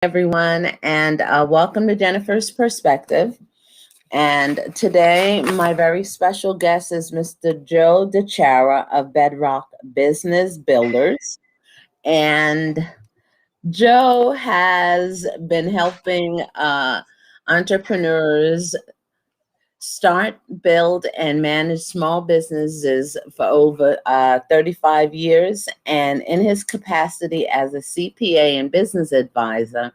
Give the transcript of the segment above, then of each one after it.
everyone, and welcome to Jennifer's Perspective. And today, my very special guest is Mr. Joe DeChara of Bedrock Business Builders. And Joe has been helping entrepreneurs start, build, and manage small businesses for over 35 years. And in his capacity as a CPA and business advisor,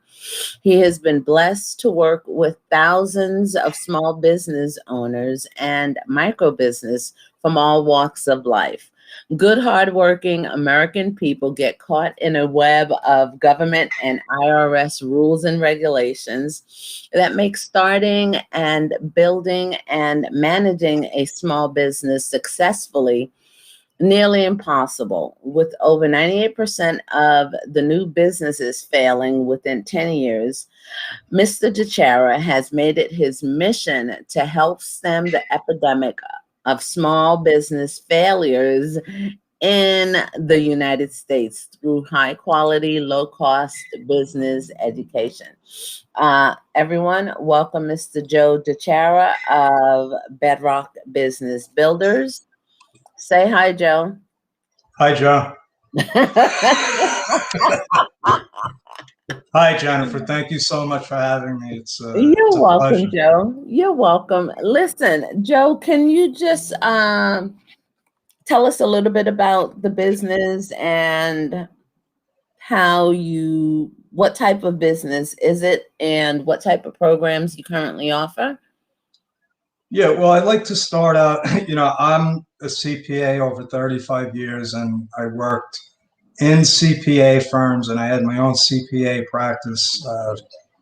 he has been blessed to work with thousands of small business owners and micro business from all walks of life. Good, hardworking American people get caught in a web of government and IRS rules and regulations that make starting and building and managing a small business successfully nearly impossible, with over 98% of the new businesses failing within 10 years. Mr. DeChara has made it his mission to help stem the epidemic of small business failures in the United States through high quality, low cost business education. Everyone, welcome Mr. Joe DeChara of Bedrock Business Builders. Say hi, Joe. Hi, Joe. Hi, Jennifer. Thank you so much for having me. You're welcome, pleasure. Joe. You're welcome. Listen, Joe, can you just tell us a little bit about the business and what type of business is it and what type of programs you currently offer? Yeah, well, I'd like to start out, I'm a CPA over 35 years, and I worked in CPA firms, and I had my own CPA practice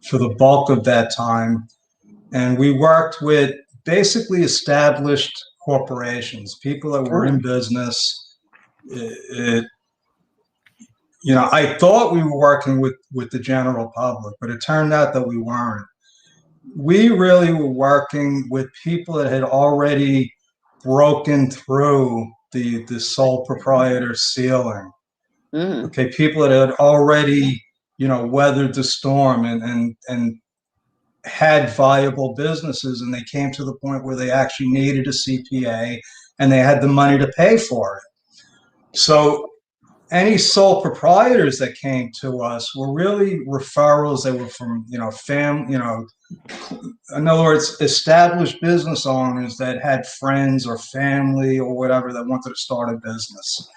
for the bulk of that time. And we worked with basically established corporations, people that were in business. I thought we were working with the general public, but it turned out that we weren't. We really were working with people that had already broken through the sole proprietor ceiling. Okay, people that had already, weathered the storm and had viable businesses, and they came to the point where they actually needed a CPA and they had the money to pay for it. So any sole proprietors that came to us were really referrals. They were from, in other words, established business owners that had friends or family or whatever that wanted to start a business.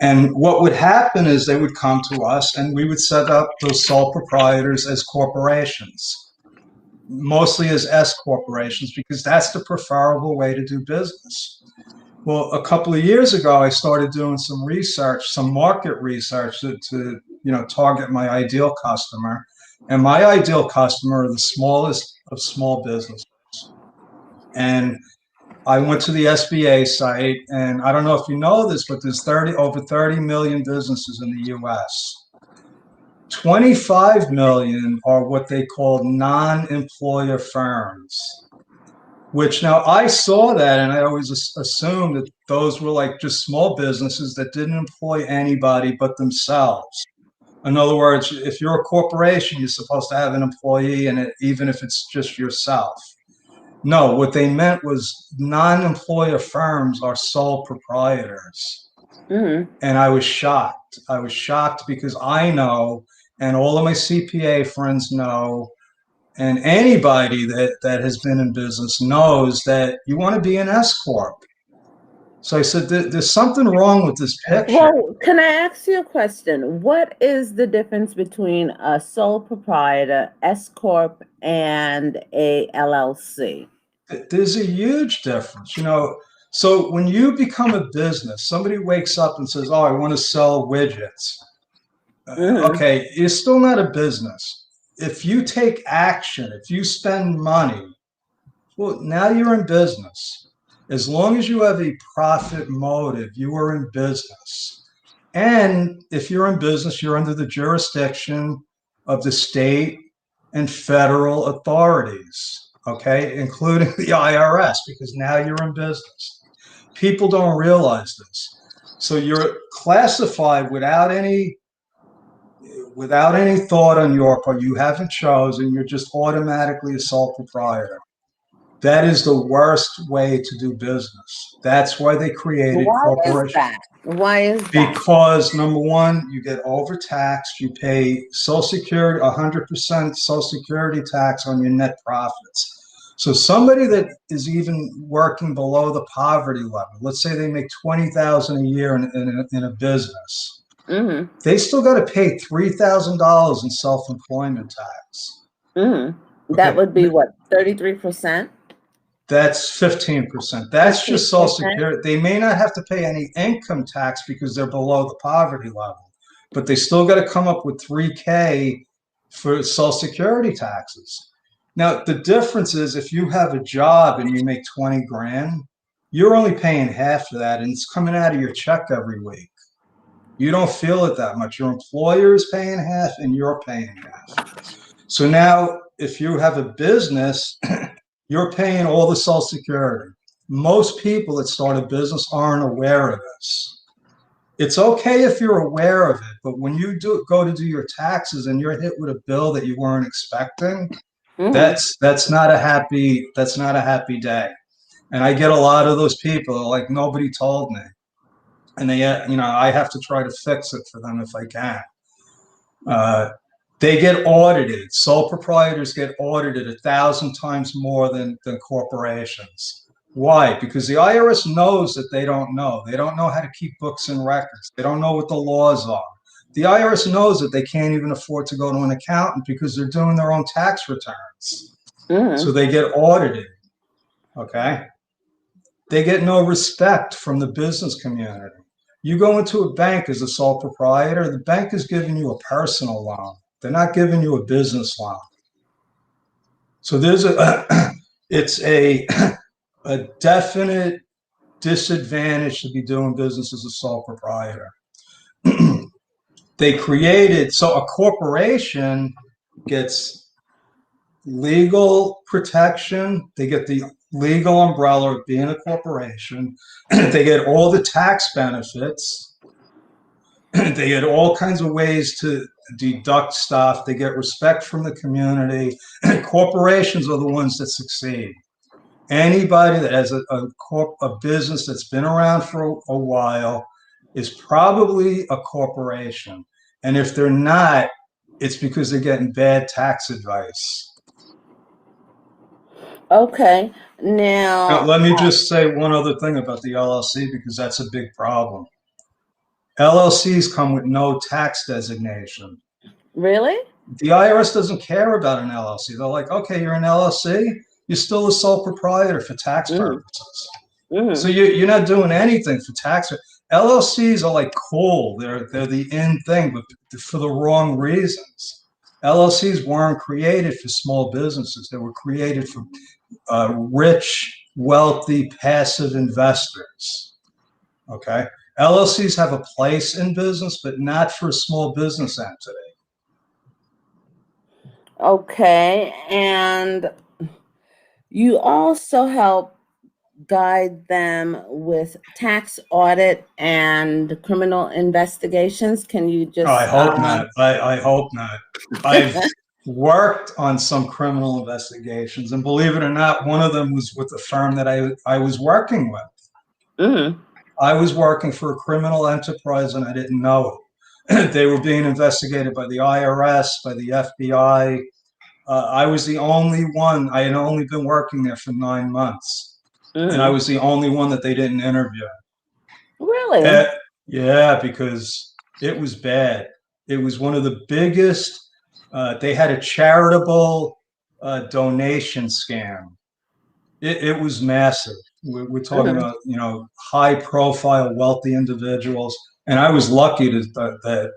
And what would happen is they would come to us and we would set up those sole proprietors as corporations, mostly as S corporations, because that's the preferable way to do business. Well, a couple of years ago, I started doing some research, some market research to target my ideal customer. And my ideal customer are the smallest of small businesses. And I went to the SBA site, and I don't know if you know this, but there's over 30 million businesses in the US. 25 million are what they call non-employer firms, which now I saw that and I always assumed that those were like just small businesses that didn't employ anybody but themselves. In other words, if you're a corporation, you're supposed to have an employee in it, even if it's just yourself. No, what they meant was non-employer firms are sole proprietors. And I was shocked. I was shocked because I know, and all of my CPA friends know, and anybody that has been in business knows that you want to be an SCorp. So I said, there's something wrong with this picture. Well, can I ask you a question? What is the difference between a sole proprietor, SCorp, and a LLC? There's a huge difference, So when you become a business, somebody wakes up and says, oh, I want to sell widgets. Okay, you're still not a business. If you take action, if you spend money, well, now you're in business. As long as you have a profit motive, you are in business. And if you're in business, you're under the jurisdiction of the state and federal authorities, okay, including the IRS, because now you're in business. People don't realize this. So you're classified without any without any thought on your part, you haven't chosen, you're just automatically a sole proprietor. That is the worst way to do business. That's why they created Why is corporations. that? Why is that? Because number one, you get overtaxed. You pay Social Security, 100% Social Security tax on your net profits. So somebody that is even working below the poverty level, let's say they make $20,000 a year in a business, Mm-hmm. they still got to pay $3,000 in self-employment tax. Mm-hmm. That Okay. would be what, 33%? That's 15%. That's just Social 15%? Security. They may not have to pay any income tax because they're below the poverty level, but they still got to come up with $3K for Social Security taxes. Now, the difference is if you have a job and you make 20 grand, you're only paying half of that, and it's coming out of your check every week. You don't feel it that much. Your employer is paying half and you're paying half. So now, if you have a business, you're paying all the Social Security. Most people that start a business aren't aware of this. It's okay if you're aware of it, but when you go to do your taxes and you're hit with a bill that you weren't expecting, Mm-hmm. that's not a happy day. And I get a lot of those people like, nobody told me, and I have to try to fix it for them if I can. They get audited. Sole proprietors get audited 1,000 times more than corporations. Why? Because the IRS knows that they don't know. They don't know how to keep books and records. They don't know what the laws are. The IRS knows that they can't even afford to go to an accountant because they're doing their own tax returns. Mm-hmm. So they get audited. Okay? They get no respect from the business community. You go into a bank as a sole proprietor, the bank is giving you a personal loan. They're not giving you a business loan. So it's a definite disadvantage to be doing business as a sole proprietor. So a corporation gets legal protection. They get the legal umbrella of being a corporation. They get all the tax benefits. They get all kinds of ways to deduct stuff. They get respect from the community. Corporations are the ones that succeed. Anybody that has a business that's been around for a while is probably a corporation. And if they're not, it's because they're getting bad tax advice. Okay. Now, Let me just say one other thing about the LLC, because that's a big problem. LLCs come with no tax designation. really? The IRS doesn't care about an LLC. They're like, okay, you're an LLC, you're still a sole proprietor for tax purposes. Mm-hmm. So you're not doing anything for tax. LLCs are like cool. They're the in thing, but for the wrong reasons. LLCs weren't created for small businesses. They were created for rich, wealthy, passive investors. Okay? LLCs have a place in business, but not for a small business entity. Okay. And you also help guide them with tax audit and criminal investigations. Can you just? Oh, I hope not. I hope not. I've worked on some criminal investigations, and believe it or not, one of them was with the firm that I was working with. Mm-hmm. I was working for a criminal enterprise, and I didn't know it. They were being investigated by the IRS, by the FBI. I was the only one. I had only been working there for 9 months, and I was the only one that they didn't interview. Really? Yeah, because it was bad. It was one of the biggest. They had a charitable donation scam. It was massive. We're talking about high-profile, wealthy individuals, and I was lucky that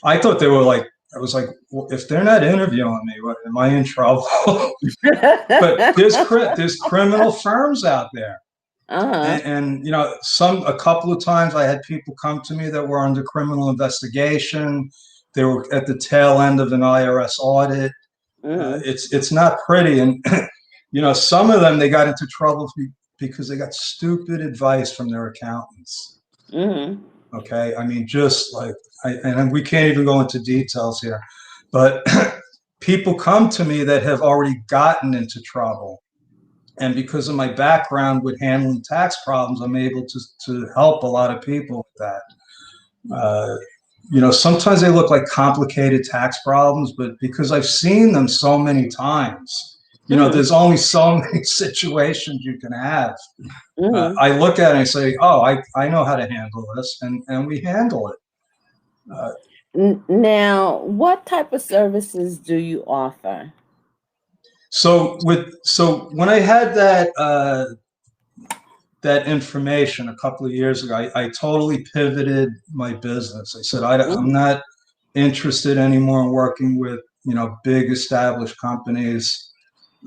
I thought they were like. I was like, well, if they're not interviewing me, what, am I in trouble? But there's criminal firms out there. And a couple of times I had people come to me that were under criminal investigation. They were at the tail end of an IRS audit. It's not pretty, and some of them, they got into trouble because they got stupid advice from their accountants. Okay. I mean, just like, and we can't even go into details here, but people come to me that have already gotten into trouble. And because of my background with handling tax problems, I'm able to help a lot of people with that. Sometimes they look like complicated tax problems, but because I've seen them so many times, Mm-hmm. there's only so many situations you can have. Mm-hmm. I look at it and say, oh, I know how to handle this, and we handle it. Now, what type of services do you offer? So when I had that information a couple of years ago, I totally pivoted my business. I said, I'm Mm-hmm. not interested anymore in working with, big established companies,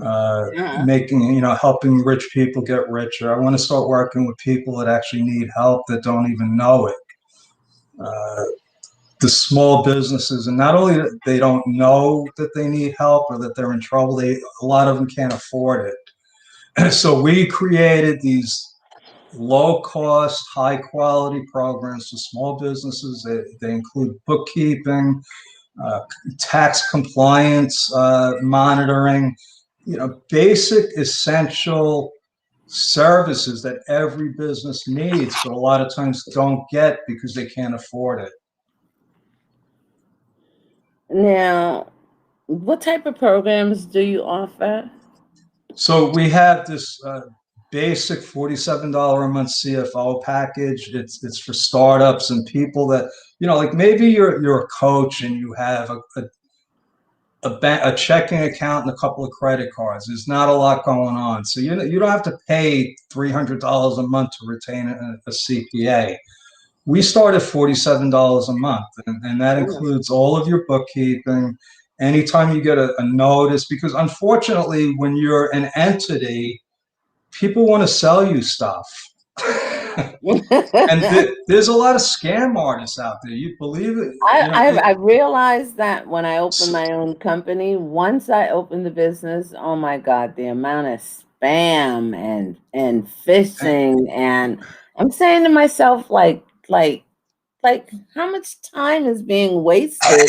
Uh-huh. making, helping rich people get richer. I want to start working with people that actually need help that don't even know it. The small businesses, and not only that they don't know that they need help or that they're in trouble, a lot of them can't afford it. So we created these low cost, high quality programs for small businesses. They include bookkeeping, uh, tax compliance, monitoring, basic essential services that every business needs, but a lot of times don't get because they can't afford it. Now, what type of programs do you offer? So we have this basic $47 a month CFO package. It's for startups and people that, like maybe you're a coach and you have a checking account and a couple of credit cards. There's not a lot going on, so you don't have to pay $300 a month to retain a CPA. We start at $47 a month, and that Mhm. includes all of your bookkeeping. Anytime you get a notice, because unfortunately, when you're an entity, people want to sell you stuff. And there's a lot of scam artists out there. You believe it? I realized that when I opened So, my own company, once I opened the business, oh my God, the amount of spam and phishing, and I'm saying to myself, like how much time is being wasted?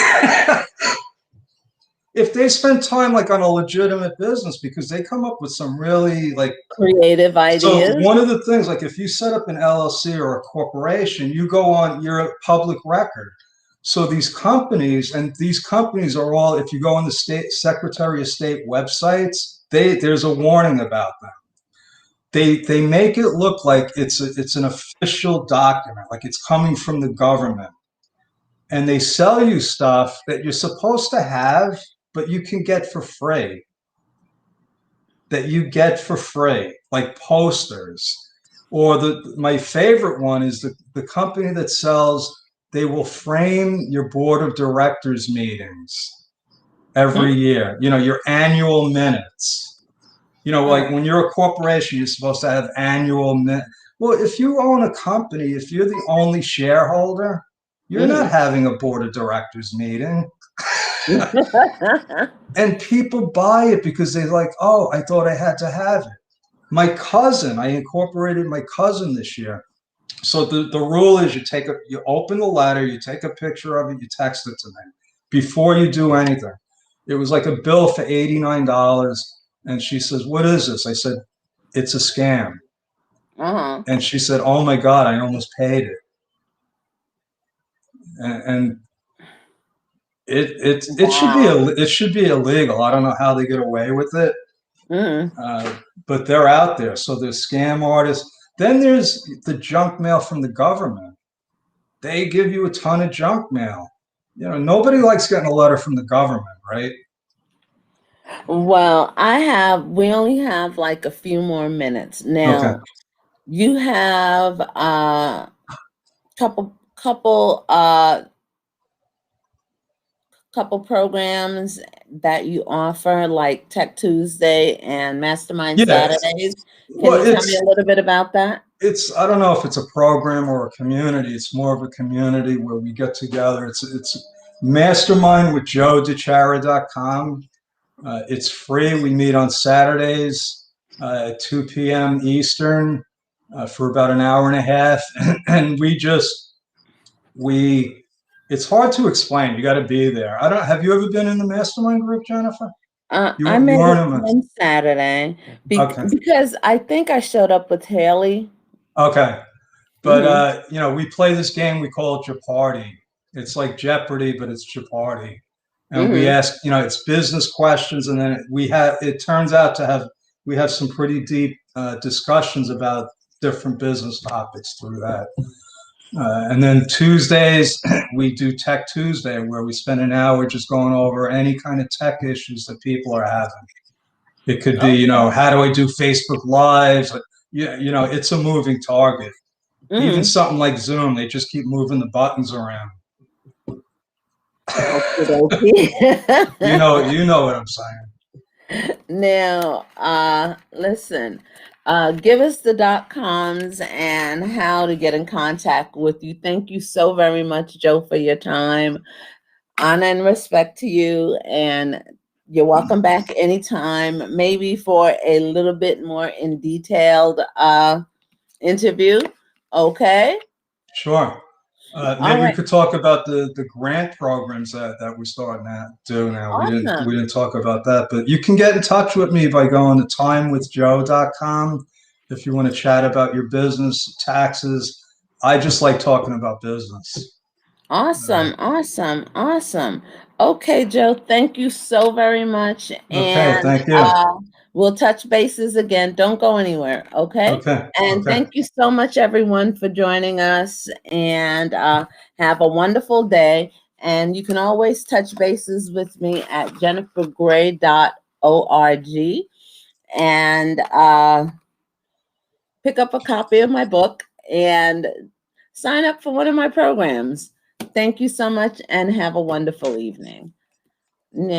if they spend time like on a legitimate business, because they come up with some really like, Creative so ideas. one of the things, like if you set up an LLC or a corporation, you're a public record. So these companies are all, if you go on the state Secretary of State websites, there's a warning about them. They make it look like it's an official document, like it's coming from the government, and they sell you stuff that you're supposed to have, but you can get for free. That you get for free, like posters. Or my favorite one is the company that sells, they will frame your board of directors meetings every Hmm? year, your annual minutes. Like when you're a corporation, you're supposed to have annual minutes. Well, if you own a company, if you're the only shareholder, you're not Mm-hmm. having a board of directors meeting. And people buy it because they're like, oh, I thought I had to have it. I incorporated my cousin this year. So the rule is you open the letter, you take a picture of it, you text it to me before you do anything. It was like a bill for $89. And she says, what is this? I said, it's a scam. Uh-huh. And she said, oh my God, I almost paid it. And Wow. it should be illegal. I don't know how they get away with it. Mm-hmm. But they're out there. So there's scam artists. Then there's the junk mail from the government. They give you a ton of junk mail. Nobody likes getting a letter from the government, right? Well, we only have like a few more minutes. Okay. Now, you have couple programs that you offer, like Tech Tuesday and Mastermind Yeah. Saturdays. Can Well, you tell me a little bit about that? I don't know if it's a program or a community. It's more of a community where we get together. It's Mastermind with joedechara.com. It's free. We meet on Saturdays at 2 p.m. Eastern for about an hour and a half. And we just it's hard to explain. You got to be there. Have you ever been in the mastermind group, Jennifer? I You made weren't it in the, one Saturday okay. because I think I showed up with Haley. Okay. But, Mm-hmm. we play this game, we call it Jeopardy. It's like Jeopardy, but it's Jeopardy. And we Mm-hmm. ask, it's business questions. And then it turns out we have some pretty deep discussions about different business topics through that. And then Tuesdays, we do Tech Tuesday, where we spend an hour just going over any kind of tech issues that people are having. It could be, Okay. how do I do Facebook Lives? It's a moving target. Even Mm-hmm. something like Zoom, they just keep moving the buttons around. Okay. You know what I'm saying. Now, listen, give us the .coms and how to get in contact with you. Thank you so very much, Joe, for your time. Honor and respect to you, and you're welcome back anytime, maybe for a little bit more in detailed interview. Okay. Sure. All Maybe we right. could talk about the grant programs that we're starting to do now. We Awesome. didn't talk about that, but you can get in touch with me by going to timewithjoe.com if you want to chat about your business, taxes. I just like talking about business. Awesome. Awesome. Awesome. Okay, Joe, thank you so very much. Okay, And thank you. we'll touch bases again. Don't go anywhere. Okay. Okay, And okay. thank you so much, everyone, for joining us. And have a wonderful day. And you can always touch bases with me at jennifergray.org and pick up a copy of my book and sign up for one of my programs. Thank you so much and have a wonderful evening. Now,